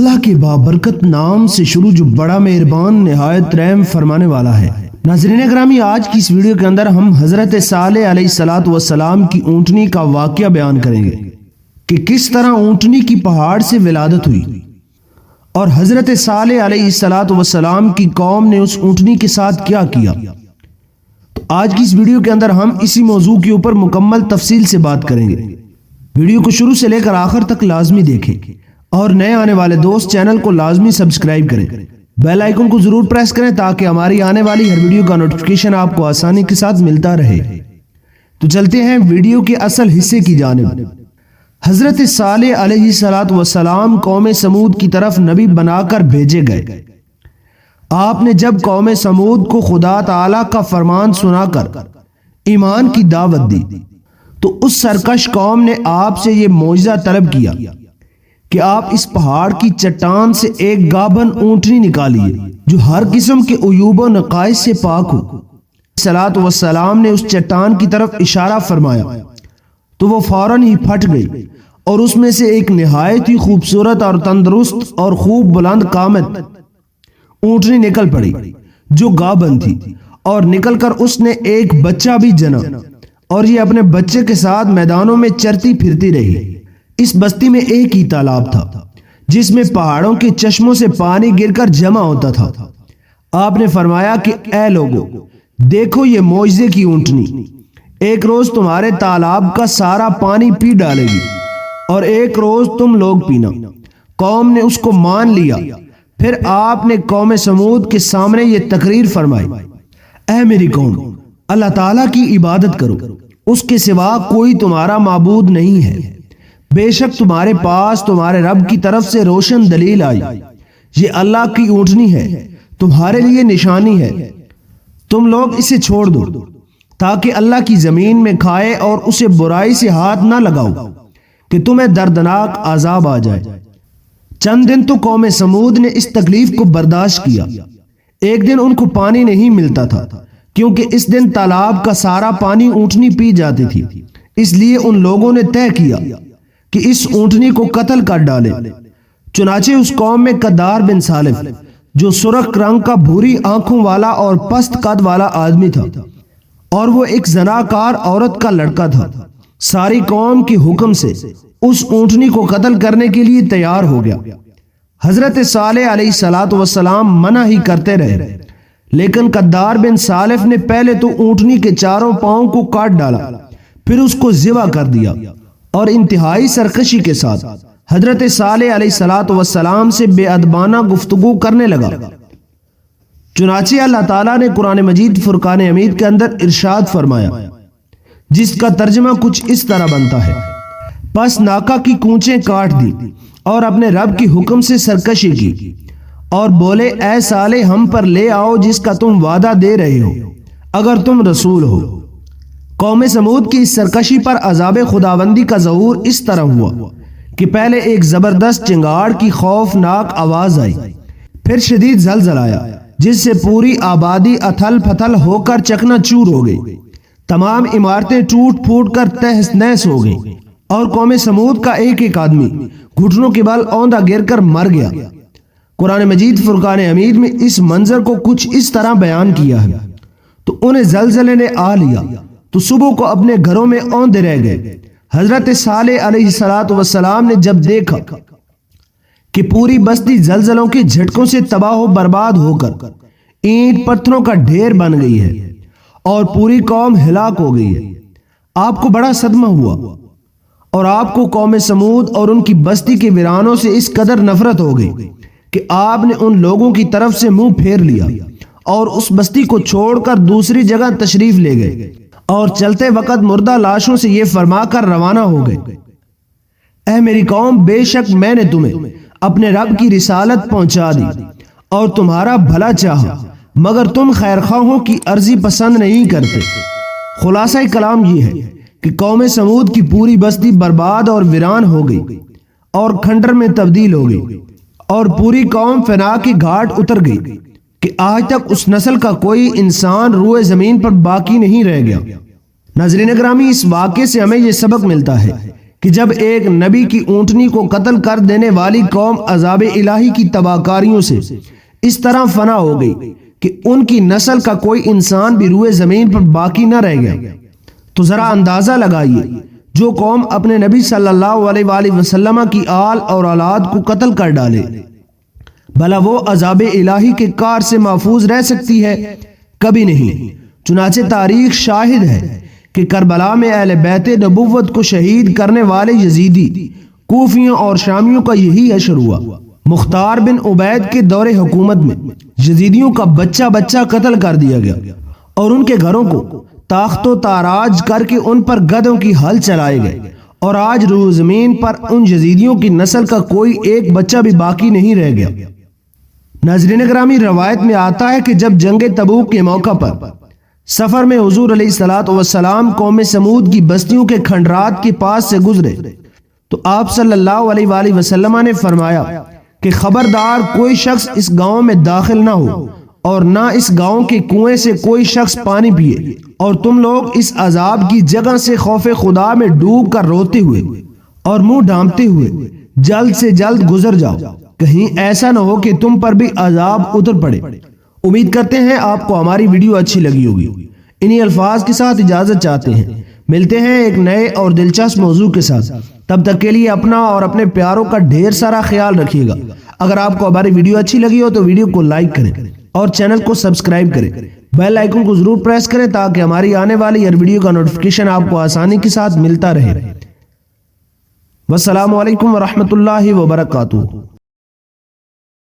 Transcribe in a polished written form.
اللہ کے بابرکت نام سے شروع جو بڑا مہربان نہایت رحم فرمانے والا ہے۔ ناظرین اکرامی، آج کی اس ویڈیو کے اندر ہم حضرت صالح علیہ السلام کی اونٹنی کا واقعہ بیان کریں گے کہ کس طرح اونٹنی کی پہاڑ سے ولادت ہوئی اور حضرت صالح علیہ السلام کی قوم نے اس اونٹنی کے ساتھ کیا کیا۔ تو آج کی اس ویڈیو کے اندر ہم اسی موضوع کے اوپر مکمل تفصیل سے بات کریں گے۔ ویڈیو کو شروع سے لے کر آخر تک لازمی دیکھیں اور نئے آنے والے دوست چینل کو لازمی سبسکرائب کریں، بیل آئیکن کو ضرور پریس کریں تاکہ ہماری آنے والی ہر ویڈیو کا نوٹیفیکیشن آپ کو آسانی کے ساتھ ملتا رہے۔ تو چلتے ہیں ویڈیو کے اصل حصے کی جانب۔ حضرت صالح علیہ السلام قوم سمود کی طرف نبی بنا کر بھیجے گئے۔ آپ نے جب قوم سمود کو خدا تعالی کا فرمان سنا کر ایمان کی دعوت دی تو اس سرکش قوم نے آپ سے یہ معجزہ طلب کیا کہ آپ اس پہاڑ کی چٹان سے ایک گابھن اونٹنی نکالیے جو ہر قسم کے عیوب و نقائص سے پاک ہو۔ صلاۃ والسلام نے اس چٹان کی طرف اشارہ فرمایا تو وہ فوراً ہی پھٹ گئی اور اس میں سے ایک نہایت ہی خوبصورت اور تندرست اور خوب بلند قامت اونٹنی نکل پڑی جو گابھن تھی، اور نکل کر اس نے ایک بچہ بھی جنا اور یہ اپنے بچے کے ساتھ میدانوں میں چرتی پھرتی رہی۔ اس بستی میں ایک ہی تالاب تھا جس میں پہاڑوں کے چشموں سے پانی گر کر جمع ہوتا تھا۔ آپ نے فرمایا کہ اے لوگو، دیکھو یہ معجزے کی اونٹنی، ایک روز تمہارے تالاب کا سارا پانی پی ڈالے گی اور ایک روز تم لوگ پینا۔ قوم نے اس کو مان لیا۔ پھر آپ نے قوم سمود کے سامنے یہ تقریر فرمائی، اے میری قوم، اللہ تعالیٰ کی عبادت کرو، اس کے سوا کوئی تمہارا معبود نہیں ہے۔ بے شک تمہارے پاس تمہارے رب کی طرف سے روشن دلیل آئی، یہ اللہ کی اونٹنی ہے، تمہارے لیے نشانی ہے، تم لوگ اسے چھوڑ دو تاکہ اللہ کی زمین میں کھائے اور اسے برائی سے ہاتھ نہ لگاؤ کہ تمہیں دردناک عذاب آ جائے۔ چند دن تو قوم سمود نے اس تکلیف کو برداشت کیا۔ ایک دن ان کو پانی نہیں ملتا تھا کیونکہ اس دن تالاب کا سارا پانی اونٹنی پی جاتی تھی، اس لیے ان لوگوں نے طے کیا کہ اس اونٹنی کو قتل کر ڈالے۔ چنانچہ اس قوم میں قدار بن سالف جو سرخ رنگ کا بھوری آنکھوں والا اور پست قد والا آدمی تھا اور وہ ایک زناکار عورت کا لڑکا تھا، ساری قوم کے حکم سے اس اونٹنی کو قتل کرنے کے لیے تیار ہو گیا۔ حضرت صالح علیہ السلام منع ہی کرتے رہے، لیکن قدار بن سالف نے پہلے تو اونٹنی کے چاروں پاؤں کو کاٹ ڈالا، پھر اس کو ذبح کر دیا اور انتہائی سرکشی کے ساتھ حضرت صالح علیہ السلام سے بے ادبانہ گفتگو کرنے لگا۔ چنانچہ اللہ تعالیٰ نے قرآن مجید فرقان حمید کے اندر ارشاد فرمایا، جس کا ترجمہ کچھ اس طرح بنتا ہے، پس ناکا کی کونچیں کاٹ دی اور اپنے رب کی حکم سے سرکشی کی اور بولے، اے صالح ہم پر لے آؤ جس کا تم وعدہ دے رہے ہو اگر تم رسول ہو۔ قوم سمود کی اس سرکشی پر عذاب خداوندی کا ظہور اس طرح ہوا کہ پہلے ایک زبردست چنگاڑ کی خوفناک آواز آئی، پھر شدید زلزلہ آیا جس سے پوری آبادی اتھل پھتل ہو کر چکنا چور ہو گئی، تمام عمارتیں ٹوٹ پھوٹ کر تہس نہس ہو گئیں اور قوم سمود کا ایک ایک آدمی گھٹنوں کے بل اوندھا گر کر مر گیا۔ قرآن مجید فرقان حمید میں اس منظر کو کچھ اس طرح بیان کیا ہے، تو انہیں زلزلے نے آ لیا تو صبح کو اپنے گھروں میں اوندھے رہ گئے۔ حضرت صالح علیہ السلام نے جب دیکھا کہ پوری بستی زلزلوں کے جھٹکوں سے تباہ و برباد ہو کر اینٹ پتھروں کا ڈھیر بن گئی ہے اور پوری قوم ہلاک ہو گئی ہے، آپ کو بڑا صدمہ ہوا اور آپ کو قوم سمود اور ان کی بستی کے ویرانوں سے اس قدر نفرت ہو گئی کہ آپ نے ان لوگوں کی طرف سے منہ پھیر لیا اور اس بستی کو چھوڑ کر دوسری جگہ تشریف لے گئے اور چلتے وقت مردہ لاشوں سے یہ فرما کر روانہ ہو گئے، اے میری قوم، بے شک میں نے تمہیں اپنے رب کی رسالت پہنچا دی اور تمہارا بھلا چاہا، مگر تم خیرخواہوں کی عرضی پسند نہیں کرتے۔ خلاصہ کلام یہ ہے کہ قوم سمود کی پوری بستی برباد اور ویران ہو گئی اور کھنڈر میں تبدیل ہو گئی اور پوری قوم فنا کی گھاٹ اتر گئی کہ آج تک اس نسل کا کوئی انسان روئے زمین پر باقی نہیں رہ گیا۔ ناظرین اکرامی، اس واقعے سے ہمیں یہ سبق ملتا ہے کہ جب ایک نبی کی اونٹنی کو قتل کر دینے والی قوم عذاب الہی کی تباہکاریوں سے اس طرح فنا ہو گئی کہ ان کی نسل کا کوئی انسان بھی روئے زمین پر باقی نہ رہ گیا، تو ذرا اندازہ لگائیے جو قوم اپنے نبی صلی اللہ علیہ وآلہ وسلم کی آل اور اولاد کو قتل کر ڈالے، بھلا وہ عذاب الہی کے کار سے محفوظ رہ سکتی ہے؟ کبھی نہیں۔ چنانچہ تاریخ شاہد ہے کہ کربلا میں اہل بیت نبوت کو شہید کرنے والے یزیدی، کوفیوں اور شامیوں کا یہی حشر ہوا۔ مختار بن عبید کے دور حکومت میں یزیدیوں کا بچہ بچہ قتل کر دیا گیا اور ان کے گھروں کو تاخت و تاراج کر کے ان پر گدھوں کی ہل چلائے گئے، اور آج روح زمین پر ان یزیدیوں کی نسل کا کوئی ایک بچہ بھی باقی نہیں رہ گیا۔ ناظرین گرامی، روایت میں آتا ہے کہ جب جنگ تبوک کے موقع پر سفر میں حضور علیہ الصلوۃ والسلام قوم سمود کی بستیوں کے کھنڈرات کے پاس سے گزرے تو آپ صلی اللہ علیہ وآلہ وسلم نے فرمایا کہ خبردار کوئی شخص اس گاؤں میں داخل نہ ہو اور نہ اس گاؤں کے کنویں سے کوئی شخص پانی پیے، اور تم لوگ اس عذاب کی جگہ سے خوف خدا میں ڈوب کر روتے ہوئے اور منہ ڈھانپتے ہوئے جلد سے جلد گزر جاؤ، کہیں ایسا نہ ہو کہ تم پر بھی عذاب اتر پڑے۔ امید کرتے ہیں آپ کو ہماری ویڈیو اچھی لگی ہوگی۔ انہی الفاظ کے ساتھ اجازت چاہتے ہیں، ملتے ہیں ایک نئے اور دلچسپ موضوع کے ساتھ، تب تک کے لیے اپنا اور اپنے پیاروں کا ڈھیر سارا خیال رکھیے گا۔ اگر آپ کو ہماری ویڈیو اچھی لگی ہو تو ویڈیو کو لائک کریں اور چینل کو سبسکرائب کریں، بیل آئیکن کو ضرور پریس کریں تاکہ ہماری آنے والی ہر ویڈیو کا نوٹیفیکیشن آپ کو آسانی کے ساتھ ملتا رہے۔ والسلام علیکم ورحمۃ اللہ وبرکاتہ۔